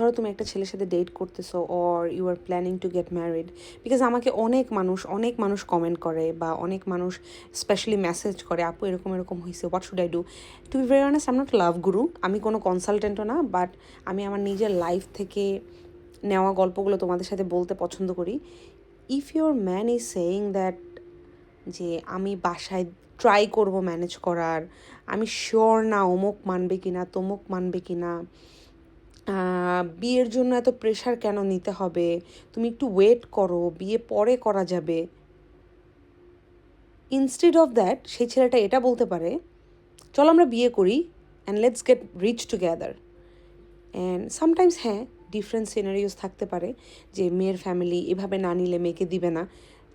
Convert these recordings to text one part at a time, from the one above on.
ধরো তুমি একটা ছেলের সাথে ডেট করতেছো or you are planning to get married, because আমাকে অনেক মানুষ কমেন্ট করে বা অনেক মানুষ স্পেশালি মেসেজ করে, আপু এরকম এরকম হয়েছে, what should I do. To be very honest, I am not love guru, আমি কোনো কনসালটেন্টও না, বাট আমি আমার নিজের লাইফ থেকে নেওয়া গল্পগুলো তোমাদের সাথে বলতে পছন্দ করি। If your man is saying that যে আমি বাসায় ট্রাই করব ম্যানেজ করার, আমি শিওর না অমুক মানবে কি না তমুক মানবে কি না, বিয়ের জন্য এত প্রেশার কেন নিতে হবে, তুমি একটু ওয়েট করো, বিয়ে পরে করা যাবে, ইনস্টেড অফ দ্যাট সেই ছেলেটা এটা বলতে পারে চলো আমরা বিয়ে করি and let's get rich together. And sometimes হ্যাঁ, ডিফারেন্ট সিনারিওস থাকতে পারে যে মেয়ের ফ্যামিলি এভাবে না নিলে মেয়েকে দিবে না,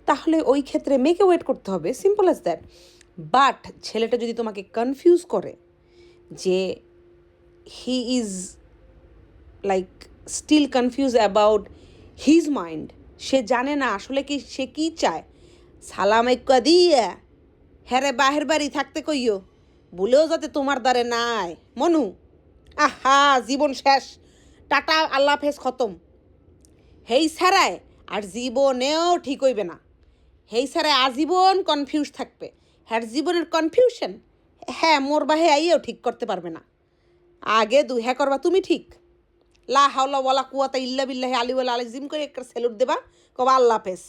তাহলে ওই ক্ষেত্রে মেয়েকে ওয়েট করতে হবে, সিম্পল অ্যাজ দ্যাট। বাট ছেলেটা যদি তোমাকে কনফিউজ করে যে he is like still confuse about his mind, সে জানে না আসলে কি সে কী চায়, সালাম একটা দিয়ে হ্যারে বাহের বাড়ি থাকতে কইও বলেও যাতে তোমার দ্বারে নাই মনু, আহা জীবন শেষ, টাটা আল্লাহ হাফেজ খতম, হেই ছাড়ায় আর জীবনেও ঠিক হইবে না, হেই ছাড়ায় আজীবন কনফিউজ থাকবে, হ্যার জীবনের কনফিউশন হ্যাঁ মোর বাহে আইয়েও ঠিক করতে পারবে না, আগে হ্যাঁ করবা তুমি ঠিক, লা হাওলা ওয়ালা কুয়াতা ইল্লা বিল্লাহি আলিউল আজিম করে একটা স্যালুট দেবা, কবা আল্লাহ হাফেজ।